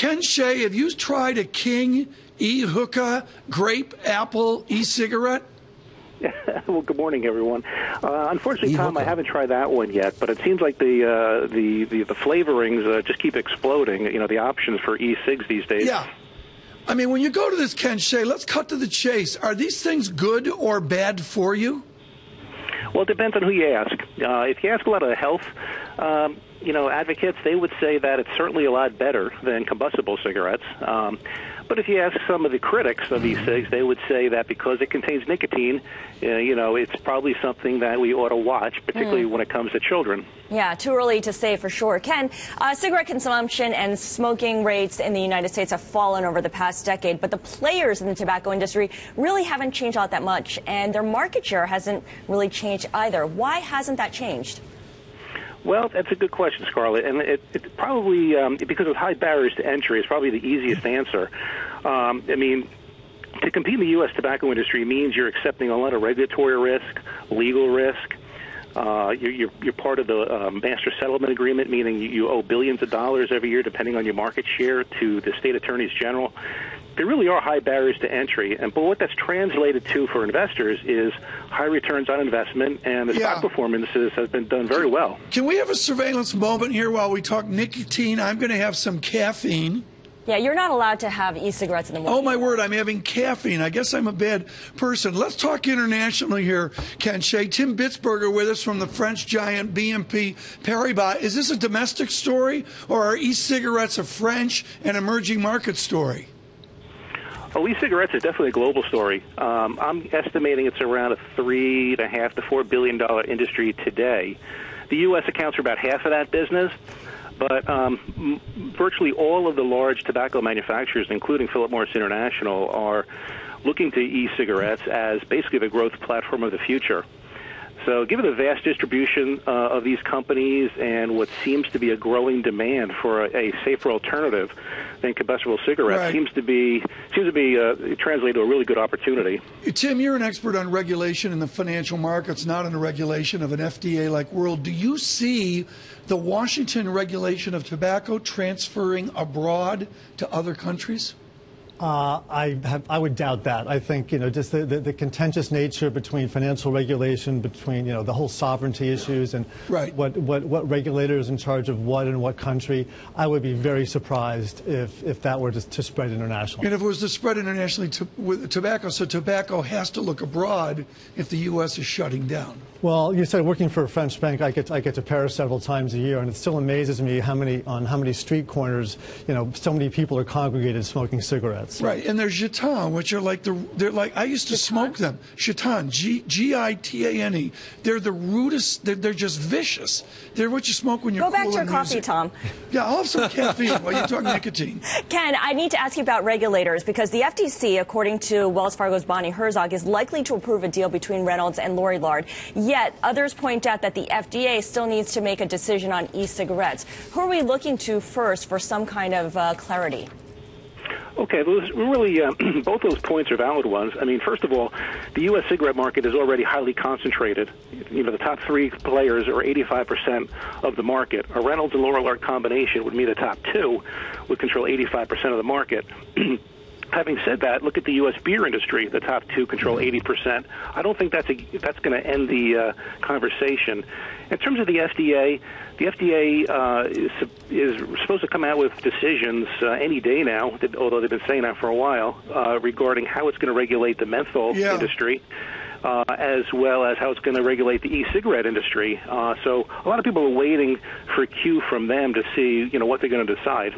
Ken Shea, have you tried a King e-hookah, grape, apple e-cigarette? Well, good morning, everyone. Unfortunately, Tom, I E-hookah. haven't tried that one yet, but it seems like the flavorings just keep exploding. You know, the options for e-cigs these days. Yeah. I mean, when you go to this Ken Shea, let's cut to the chase. Are these things good or bad for you? Well, it depends on who you ask. If you ask a lot of health, advocates, they would say that it's certainly a lot better than combustible cigarettes. But if you ask some of the critics of e-cigs, they would say that because it contains nicotine, it's probably something that we ought to watch, particularly when it comes to children. Yeah, too early to say for sure. Ken, cigarette consumption and smoking rates in the United States have fallen over the past decade, but the players in the tobacco industry really haven't changed all that much, and their market share hasn't really changed either. Why hasn't that changed? Well, that's a good question, Scarlett, and it probably, because of high barriers to entry, is probably the easiest answer. To compete in the U.S. tobacco industry means you're accepting a lot of regulatory risk, legal risk. You're part of the master settlement agreement, meaning you owe billions of dollars every year, depending on your market share, to the state attorneys general. There really are high barriers to entry, but what that's translated to for investors is high returns on investment, and the stock performances have been done very well. Can we have a surveillance moment here while we talk nicotine? I'm going to have some caffeine. Yeah, you're not allowed to have e-cigarettes in the morning. Oh, my word, I'm having caffeine. I guess I'm a bad person. Let's talk internationally here, Ken Shea. Tim Bitzberger with us from the French giant BNP Paribas. Is this a domestic story, or are e-cigarettes a French and emerging market story? Well, e-cigarettes is definitely a global story. I'm estimating it's around a $3.5 to $4 billion industry today. The U.S. accounts for about half of that business, but virtually all of the large tobacco manufacturers, including Philip Morris International, are looking to e-cigarettes as basically the growth platform of the future. So given the vast distribution of these companies and what seems to be a growing demand for a safer alternative than combustible cigarettes, seems to be translated to a really good opportunity. Tim, you're an expert on regulation in the financial markets, not in the regulation of an FDA-like world. Do you see the Washington regulation of tobacco transferring abroad to other countries? I would doubt that. I think, just the contentious nature between financial regulation, between, the whole sovereignty issues and what regulator is in charge of what in what country, I would be very surprised if that were to spread internationally. And if it was to spread internationally with tobacco, so tobacco has to look abroad if the U.S. is shutting down. Well, you said working for a French bank, I get to Paris several times a year, and it still amazes me how many street corners, so many people are congregated smoking cigarettes. Right, and there's Gitan, which are like I used to smoke them. Gitan, G-I-T-A-N-E. They're the rudest. They're just vicious. They're what you smoke when you're Go back to your coffee, Tom. Yeah, I'll have some caffeine while you talk nicotine. Ken, I need to ask you about regulators because the FTC, according to Wells Fargo's Bonnie Herzog, is likely to approve a deal between Reynolds and Lorillard. Yet others point out that the FDA still needs to make a decision on e-cigarettes. Who are we looking to first for some kind of clarity? Okay, both those points are valid ones. I mean, first of all, the U.S. cigarette market is already highly concentrated. The top three players are 85% of the market. A Reynolds and Lorillard combination would mean the top two would control 85% of the market. Having said that, look at the U.S. beer industry. The top two control 80%. I don't think that's going to end the conversation. In terms of the FDA is supposed to come out with decisions any day now, although they've been saying that for a while, regarding how it's going to regulate the menthol industry, as well as how it's going to regulate the e-cigarette industry. So a lot of people are waiting for a cue from them to see, what they're going to decide.